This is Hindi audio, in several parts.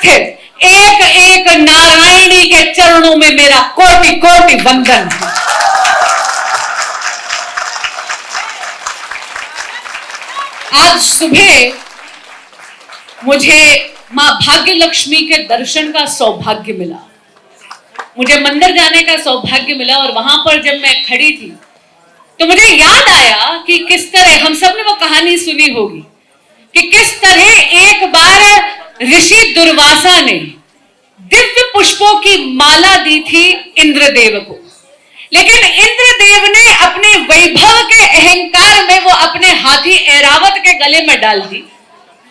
स्थित एक एक नारायणी के चरणों में मेरा कोटि कोटि वंदन है। आज सुबह मुझे मां भाग्य लक्ष्मी के दर्शन का सौभाग्य मिला, मुझे मंदिर जाने का सौभाग्य मिला और वहां पर जब मैं खड़ी थी तो मुझे याद आया कि किस तरह हम सब ने वो कहानी सुनी होगी कि किस तरह एक बार ऋषि दुर्वासा ने दिव्य पुष्पों की माला दी थी इंद्रदेव को, लेकिन इंद्रदेव ने अपने वैभव के अहंकार में वो अपने हाथी ऐरावत के गले में डाल दी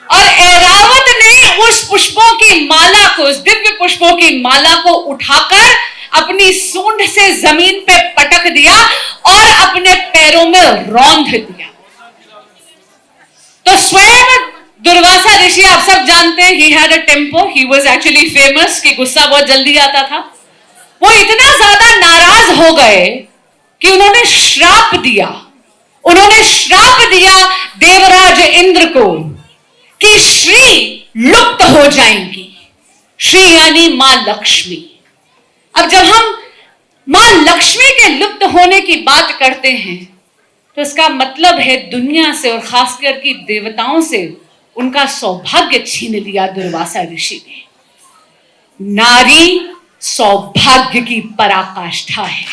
और ऐरावत ने उस पुष्पों की माला को, उस दिव्य पुष्पों की माला को उठाकर अपनी सूंड से जमीन पे पटक दिया और अपने पैरों में रौंद दिया। तो स्वयं दुर्वासा ऋषि, आप सब जानते हैं, he had a temper, he was actually famous कि गुस्सा बहुत जल्दी आता था। वो इतना ज्यादा नाराज हो गए कि उन्होंने श्राप दिया देवराज इंद्र को कि श्री लुप्त हो जाएंगी। श्री यानी मां लक्ष्मी। अब जब हम मां लक्ष्मी के लुप्त होने की बात करते हैं तो इसका मतलब है दुनिया से और खासकर की देवताओं से उनका सौभाग्य छीन लिया दुर्वासा ऋषि ने। नारी सौभाग्य की पराकाष्ठा है।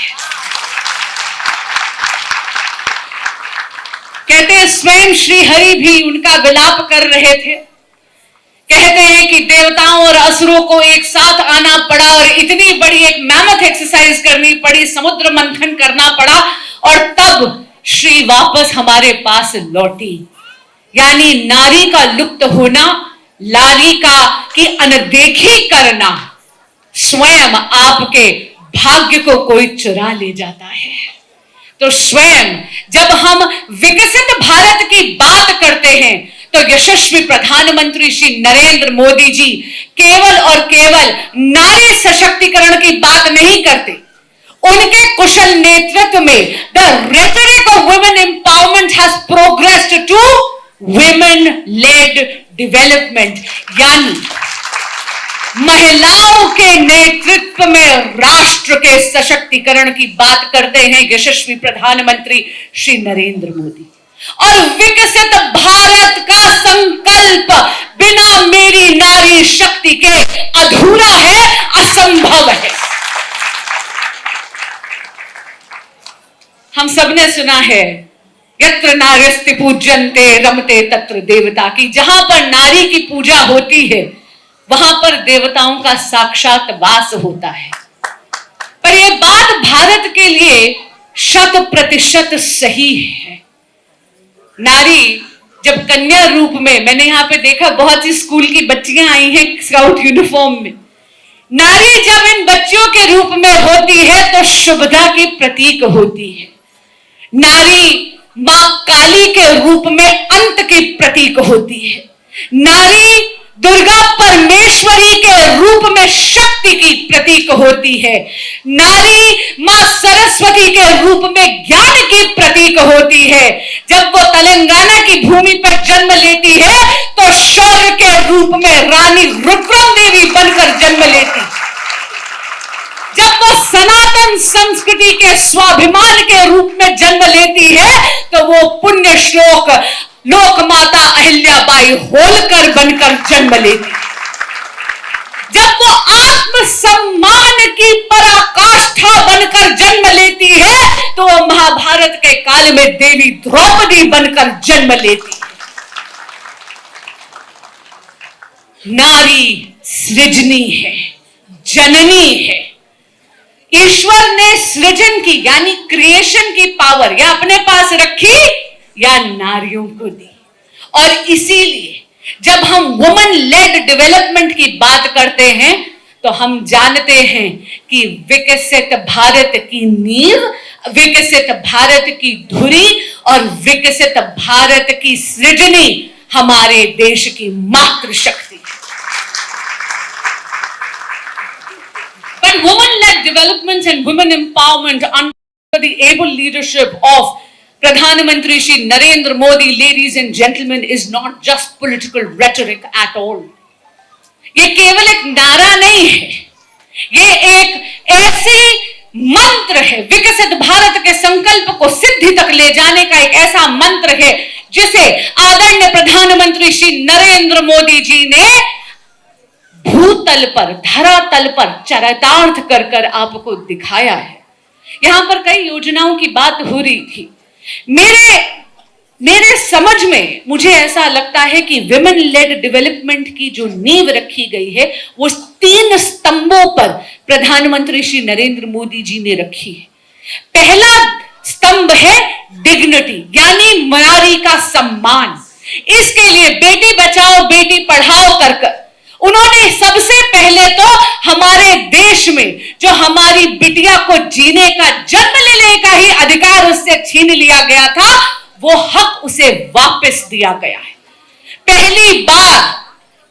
कहते हैं स्वयं श्री हरि भी उनका विलाप कर रहे थे। कहते हैं कि देवताओं और असुरों को एक साथ आना पड़ा और इतनी बड़ी एक मैमथ एक्सरसाइज करनी पड़ी, समुद्र मंथन करना पड़ा और तब श्री वापस हमारे पास लौटी। यानी नारी का लुप्त होना, नारी का की अनदेखी करना, स्वयं आपके भाग्य को कोई चुरा ले जाता है। तो स्वयं जब हम विकसित भारत की बात करते हैं तो यशस्वी प्रधानमंत्री श्री नरेंद्र मोदी जी केवल और केवल नारी सशक्तिकरण की बात नहीं करते। उनके कुशल नेतृत्व में the rhetoric of women empowerment has progressed to women led development, यानी महिलाओं के नेतृत्व में राष्ट्र के सशक्तिकरण की बात करते हैं यशस्वी प्रधानमंत्री श्री नरेंद्र मोदी। और विकसित भारत का संकल्प बिना मेरी नारी शक्ति के अधूरा है, असंभव है। हम सबने सुना है यत्र नार्यस्ति पूज्यन्ते रमते तत्र देवता, की जहां पर नारी की पूजा होती है वहां पर देवताओं का साक्षात वास होता है। पर यह बात भारत के लिए 100% सही है। नारी जब कन्या रूप में, मैंने यहां पे देखा बहुत सी स्कूल की बच्चियां आई हैं स्काउट यूनिफॉर्म में, नारी जब इन बच्चियों के रूप में होती है तो शुभता की प्रतीक होती है। नारी मां काली के रूप में अंत की प्रतीक होती है। नारी दुर्गा परमेश्वरी के रूप में शक्ति की प्रतीक होती है। नारी मां सरस्वती के रूप में ज्ञान की प्रतीक होती है। जब वो तेलंगाना की भूमि पर जन्म लेती है तो शौर्य के रूप में रानी रुद्रम देवी बनकर जन्म लेती है। जब वो सनातन संस्कृति के स्वाभिमान के रूप में जन्म लेती है तो वो पुण्य श्लोक लोक माता अहिल्याबाई होलकर बनकर जन्म लेती है। जब वो आत्मसम्मान की पराकाष्ठा बनकर जन्म लेती है तो वो महाभारत के काल में देवी द्रौपदी बनकर जन्म लेती है। नारी सृजनी है, जननी है। ईश्वर ने सृजन की यानी क्रिएशन की पावर या अपने पास रखी या नारियों को दी। और इसीलिए जब हम वुमेन लेड डेवलपमेंट की बात करते हैं तो हम जानते हैं कि विकसित भारत की नींव, विकसित भारत की धुरी और विकसित भारत की सृजनी हमारे देश की मातृशक्ति है। But women-led development and women empowerment under the able leadership of Pradhan Mantri Shri Narendra Modi, ladies and gentlemen, is not just political rhetoric at all. ये केवल एक नारा नहीं है, ये एक ऐसी मंत्र है, विकसित भारत के संकल्प को सिद्धि तक ले जाने का एक ऐसा मंत्र है जिसे आदरणीय प्रधानमंत्री श्री नरेंद्र मोदी जी ने भूतल पर, धरातल पर चरितार्थ कर कर आपको दिखाया है। यहां पर कई योजनाओं की बात हो रही थी। मेरे समझ में मुझे ऐसा लगता है कि विमेन लेड डेवलपमेंट की जो नींव रखी गई है वो 3 स्तंभों पर प्रधानमंत्री श्री नरेंद्र मोदी जी ने रखी है। पहला स्तंभ है डिग्निटी, यानी नारी का सम्मान। इसके लिए बेटी बचाओ बेटी पढ़ाओ कर उन्होंने सबसे पहले तो हमारे देश में जो हमारी बिटिया को जीने का, जन्म लेने का ही अधिकार उससे छीन लिया गया था, वो हक उसे वापस दिया गया है। पहली बार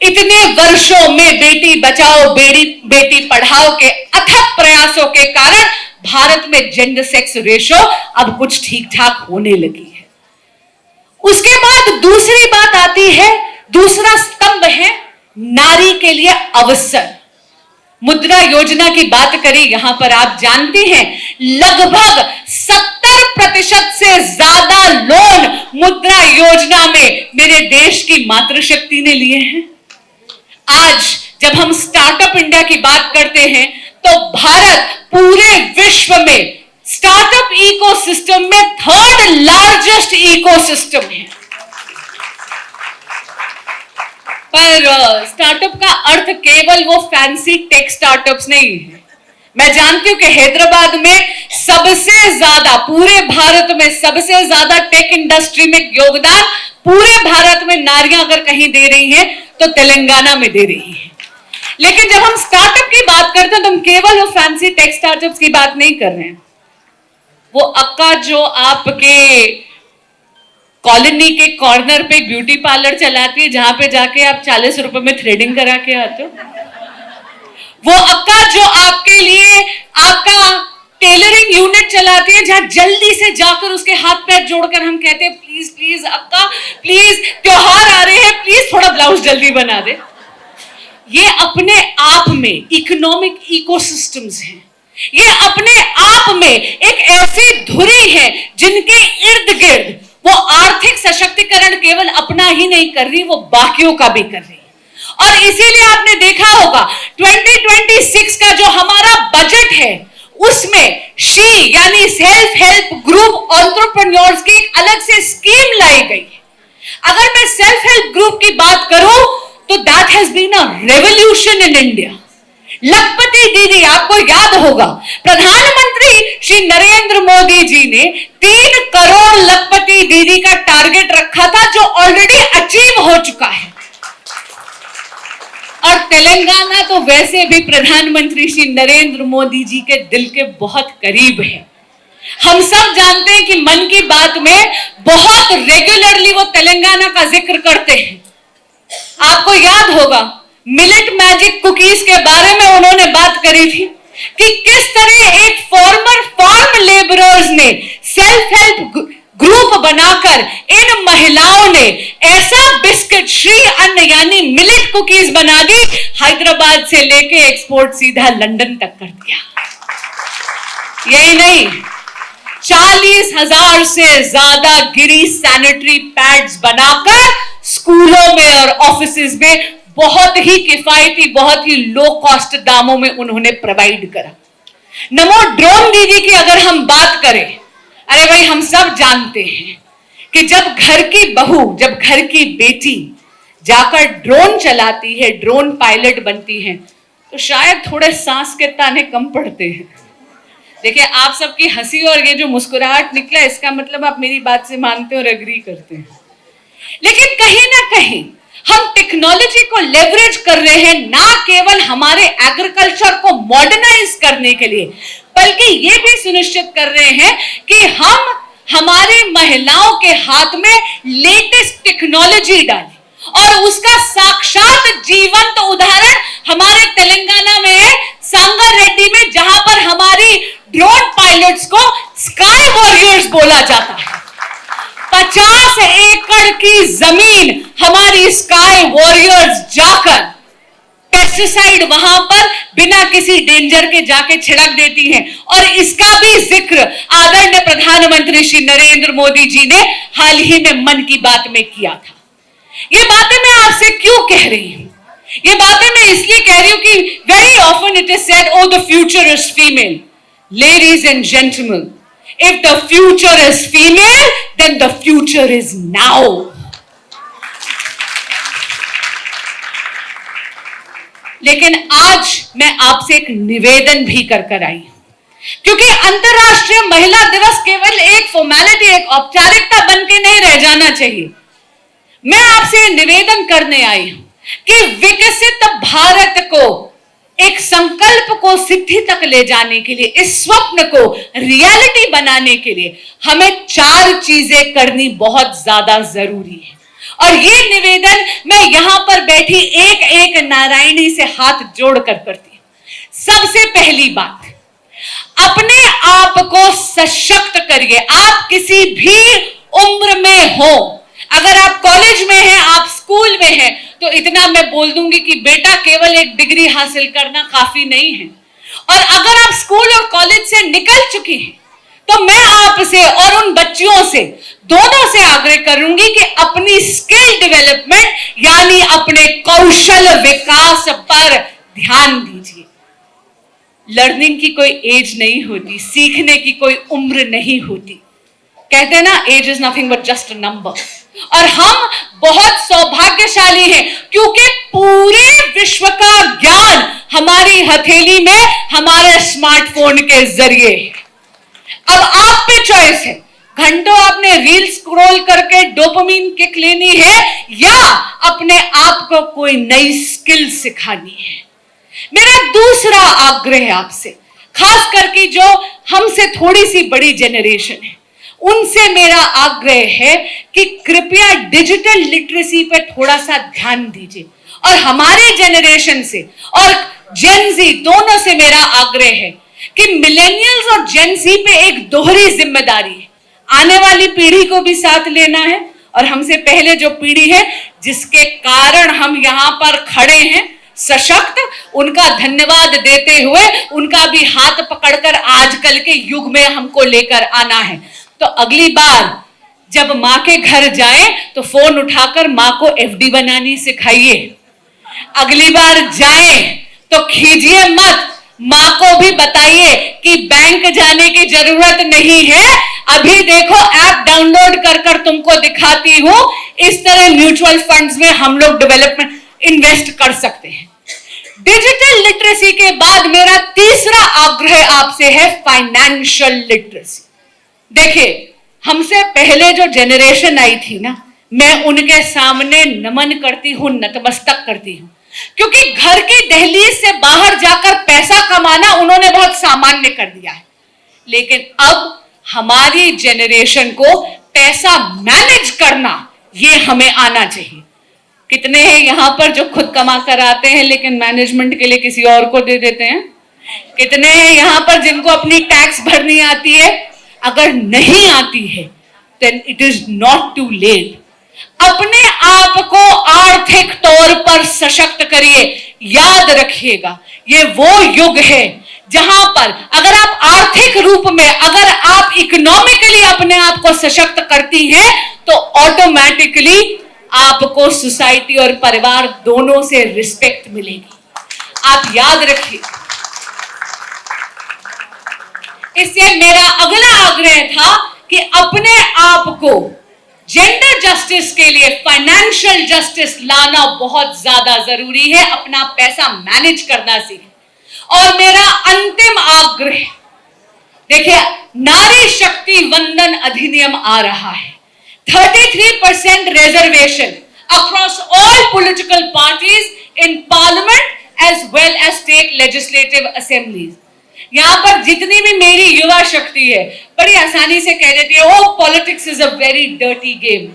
इतने वर्षों में बेटी बचाओ बेटी पढ़ाओ के अथक प्रयासों के कारण भारत में जेंडर सेक्स रेशो अब कुछ ठीक ठाक होने लगी है। उसके बाद दूसरी बात आती है, दूसरा स्तंभ है नारी के लिए अवसर। मुद्रा योजना की बात करें, यहां पर आप जानते हैं लगभग 70% से ज्यादा लोन मुद्रा योजना में मेरे देश की मातृशक्ति ने लिए हैं। आज जब हम स्टार्टअप इंडिया की बात करते हैं तो भारत पूरे विश्व में स्टार्टअप इकोसिस्टम में 3rd लार्जेस्ट इकोसिस्टम है। पर स्टार्टअप का अर्थ केवल वो फैंसी टेक स्टार्टअप्स नहीं है। मैं जानती हूं कि हैदराबाद में सबसे ज्यादा, पूरे भारत में सबसे ज्यादा टेक इंडस्ट्री में योगदान पूरे भारत में नारियां अगर कहीं दे रही हैं तो तेलंगाना में दे रही हैं। लेकिन जब हम स्टार्टअप की बात करते हैं तो हम केवल वो फैंसी टेक स्टार्टअप्स की बात नहीं कर रहे हैं। वो अक्का जो आपके कॉलोनी के कॉर्नर पे ब्यूटी पार्लर चलाती है, जहां पे जाके आप 40 रुपए में थ्रेडिंग करा के आते हो। वो अक्का जो आपके लिए आपका टेलरिंग यूनिट चलाती है, जहां जल्दी से जाकर उसके हाथ पैर जोड़कर हम कहते हैं प्लीज प्लीज अक्का प्लीज, त्योहार आ रहे हैं, प्लीज थोड़ा ब्लाउज जल्दी बना दे। ये अपने आप में इकोनॉमिक इकोसिस्टम्स हैं। ये अपने आप में एक ऐसी धुरी है जिनके इर्द गिर्द वो आर्थिक सशक्तिकरण केवल अपना ही नहीं कर रही, वो बाकियों का भी कर रही है। और इसीलिए आपने देखा होगा 2026 का जो हमारा बजट है उसमें शी यानी सेल्फ हेल्प ग्रुप एंटरप्रेन्योर्स की एक अलग से स्कीम लाई गई है। अगर मैं सेल्फ हेल्प ग्रुप की बात करूं तो that has been a revolution in India. Lakhpati Didi, आपको याद होगा प्रधानमंत्री श्री नरेंद्र मोदी जी ने 3 करोड़ लखपति दीदी का टारगेट रखा था जो ऑलरेडी अचीव हो चुका है। और तेलंगाना तो वैसे भी प्रधानमंत्री श्री नरेंद्र मोदी जी के दिल के बहुत करीब है। हम सब जानते हैं कि मन की बात में बहुत रेगुलरली वो तेलंगाना का जिक्र करते हैं। आपको याद होगा मिलेट मैजिक कुकीज के बारे में उन्होंने बात करी थी कि किस तरह एक फॉर्मर फार्म लेबरर्स ने सेल्फ हेल्प ग्रुप बनाकर इन महिलाओं ने ऐसा बिस्किट श्री अन्न यानी मिलेट कुकीज बना दी, हैदराबाद से लेके एक्सपोर्ट सीधा लंदन तक कर दिया। यही नहीं, 40,000 से ज्यादा गिरी सैनिटरी पैड्स बनाकर स्कूलों में और ऑफिसेज में बहुत ही किफायती, बहुत ही लो कॉस्ट दामों में उन्होंने प्रोवाइड करा। नमो ड्रोन दीदी की अगर हम बात करें, अरे भाई हम सब जानते हैं कि जब घर की बहू, जब घर की बेटी जाकर ड्रोन चलाती है, ड्रोन पायलट बनती है, तो शायद थोड़े सांस के ताने कम पड़ते हैं। देखिए आप सबकी हंसी और ये जो मुस्कुराहट निकला, इसका मतलब आप मेरी बात से मानते और एग्री करते हैं। लेकिन कहीं ना कहीं हम टेक्नोलॉजी को लेवरेज कर रहे हैं, ना केवल हमारे एग्रीकल्चर को मॉडर्नाइज करने के लिए, बल्कि ये भी सुनिश्चित कर रहे हैं कि हम हमारी महिलाओं के हाथ में लेटेस्ट टेक्नोलॉजी डालें। और उसका साक्षात जीवंत उदाहरण हमारे तेलंगाना में है, सांगा रेड्डी में, जहां पर हमारी ड्रोन पायलट्स को स्काई वॉरियर्स बोला जाता है। 50 एकड़ की जमीन हमारी स्काई वॉरियर्स जाकर पेस्टिसाइड वहां पर बिना किसी डेंजर के जाके छिड़क देती हैं। और इसका भी जिक्र आदरणीय प्रधानमंत्री श्री नरेंद्र मोदी जी ने हाल ही में मन की बात में किया था। ये बातें मैं आपसे क्यों कह रही हूं? ये बातें मैं इसलिए कह रही हूं कि very often it is said, oh the future is female. Ladies and gentleman, if the future is female, then the future is now. लेकिन आज मैं आपसे एक निवेदन भी कर आई, क्योंकि अंतर्राष्ट्रीय महिला दिवस केवल एक फॉर्मेलिटी, एक औपचारिकता बन के नहीं रह जाना चाहिए। मैं आपसे निवेदन करने आई हूं कि विकसित भारत को, एक संकल्प को सिद्धि तक ले जाने के लिए, इस स्वप्न को रियलिटी बनाने के लिए हमें 4 चीजें करनी बहुत ज्यादा जरूरी है। और ये निवेदन मैं यहां पर बैठी एक एक नारायणी से हाथ जोड़कर करती हूं। सबसे पहली बात, अपने आप को सशक्त करिए। आप किसी भी उम्र में हो, अगर आप कॉलेज में हैं, आप स्कूल में हैं, तो इतना मैं बोल दूंगी कि बेटा केवल एक डिग्री हासिल करना काफी नहीं है। और अगर आप स्कूल और कॉलेज से निकल चुकी हैं, तो मैं आपसे और उन बच्चियों से, दोनों से आग्रह करूंगी कि अपनी स्किल डेवलपमेंट यानी अपने कौशल विकास पर ध्यान दीजिए। लर्निंग की कोई एज नहीं होती, सीखने की कोई उम्र नहीं होती। कहते हैं ना, age is nothing but just a number. और हम बहुत सौभाग्यशाली हैं, क्योंकि पूरे विश्व का ज्ञान हमारी हथेली में हमारे स्मार्टफोन के जरिए। अब आप पे चॉइस है, घंटों आपने रील स्क्रॉल करके डोपामिन किक लेनी है या अपने आप को कोई नई स्किल सिखानी है। मेरा दूसरा आग्रह है आपसे, खास करके जो हमसे थोड़ी सी बड़ी जेनरेशन है, उनसे मेरा आग्रह है कि कृपया डिजिटल लिटरेसी पर थोड़ा सा ध्यान दीजिए। और हमारी जेनरेशन से और जेनजी दोनों से मेरा आग्रह है कि मिलेनियल्स और जेनजी पे एक दोहरी जिम्मेदारी है। आने वाली पीढ़ी को भी साथ लेना है, और हमसे पहले जो पीढ़ी है जिसके कारण हम यहां पर खड़े हैं सशक्त, उनका धन्यवाद देते हुए उनका भी हाथ पकड़कर आजकल के युग में हमको लेकर आना है। तो अगली बार जब माँ के घर जाएं तो फोन उठाकर माँ को एफडी बनानी सिखाइए। अगली बार जाएं तो खींचिए मत, माँ को भी बताइए कि बैंक जाने की जरूरत नहीं है, अभी देखो ऐप डाउनलोड कर तुमको दिखाती हूं, इस तरह म्यूचुअल फंड्स में हम लोग डेवलपमेंट इन्वेस्ट कर सकते हैं। डिजिटल लिटरेसी के बाद मेरा तीसरा आग्रह आपसे है फाइनेंशियल लिटरेसी। देखिए, हमसे पहले जो जेनरेशन आई थी ना, मैं उनके सामने नमन करती हूं, नतमस्तक करती हूं, क्योंकि घर की दहलीज से बाहर जाकर पैसा कमाना उन्होंने बहुत सामान्य कर दिया है। लेकिन अब हमारी जेनरेशन को पैसा मैनेज करना, ये हमें आना चाहिए। कितने हैं यहां पर जो खुद कमा कर आते हैं लेकिन मैनेजमेंट के लिए किसी और को दे देते हैं? कितने हैं यहां पर जिनको अपनी टैक्स भरनी आती है? अगर नहीं आती है then it is not too late. अपने आप को आर्थिक तौर पर सशक्त करिए। याद रखिएगा, ये वो युग है जहां पर अगर आप आर्थिक रूप में, अगर आप इकोनॉमिकली अपने आप को सशक्त करती हैं, तो ऑटोमेटिकली आपको सोसाइटी और परिवार दोनों से रिस्पेक्ट मिलेगी। आप याद रखिए। इससे मेरा अगला आग्रह था कि अपने आप को जेंडर जस्टिस के लिए फाइनेंशियल जस्टिस लाना बहुत ज्यादा जरूरी है। अपना पैसा मैनेज करना सीखें। और मेरा अंतिम आग्रह, देखिए, नारी शक्ति वंदन अधिनियम आ रहा है। 33% reservation across all political parties in parliament as well as state legislative assemblies. यहां पर जितनी भी मेरी युवा शक्ति है, बड़ी आसानी से कह देती है, oh politics is a very dirty game.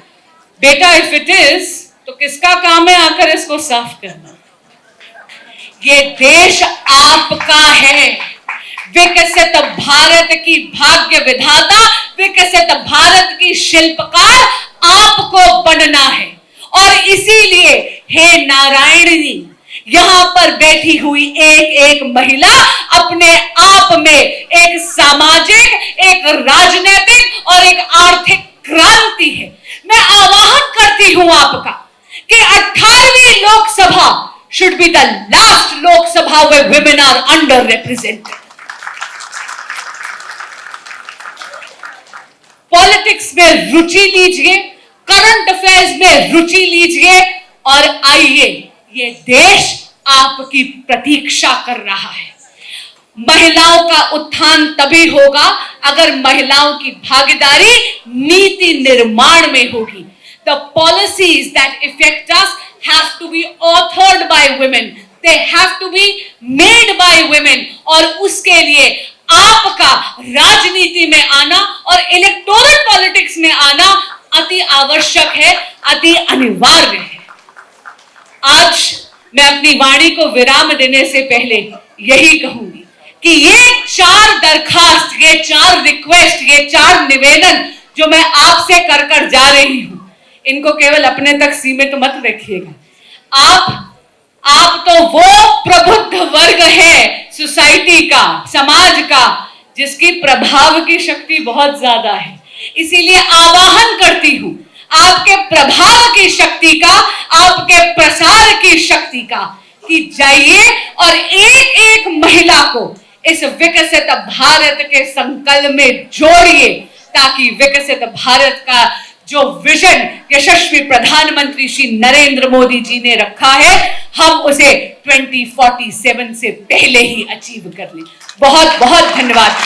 बेटा, इफ इट इज, तो किसका काम है आकर इसको साफ करना? ये देश आपका है। विकसित भारत की भाग्य विधाता, विकसित भारत की शिल्पकार आपको बनना है। और इसीलिए हे नारायणी, यहां पर बैठी हुई एक एक महिला अपने आप में एक सामाजिक, एक राजनीतिक और एक आर्थिक क्रांति है। मैं आह्वान करती हूं आपका कि 18वीं Lok Sabha should be the last Lok Sabha where women are underrepresented. Politics में रुचि लीजिए, करंट अफेयर्स में रुचि लीजिए और आइए, ये देश आपकी प्रतीक्षा कर रहा है। महिलाओं का उत्थान तभी होगा अगर महिलाओं की भागीदारी नीति निर्माण में होगी। The policies that affect us have to be authored by women. They have to be made by women. और उसके लिए आपका राजनीति में आना और इलेक्टोरल पॉलिटिक्स में आना अति आवश्यक है, अति अनिवार्य है। आज मैं अपनी वाणी को विराम देने से पहले यही कहूंगी कि ये 4 दरखास्त, ये 4 रिक्वेस्ट, ये 4 निवेदन जो मैं आपसे कर जा रही हूं, इनको केवल अपने तक सीमित मत रखिएगा। आप तो वो प्रबुद्ध वर्ग है सोसाइटी का, समाज का, जिसकी प्रभाव की शक्ति बहुत ज्यादा है। इसीलिए आह्वान करती हूं आपके प्रभाव की शक्ति का, आपके प्रसार की शक्ति का, कि जाइए और एक एक महिला को इस विकसित भारत के संकल्प में जोड़िए, ताकि विकसित भारत का जो विजन यशस्वी प्रधानमंत्री श्री नरेंद्र मोदी जी ने रखा है, हम उसे 2047 से पहले ही अचीव कर लें। बहुत बहुत धन्यवाद।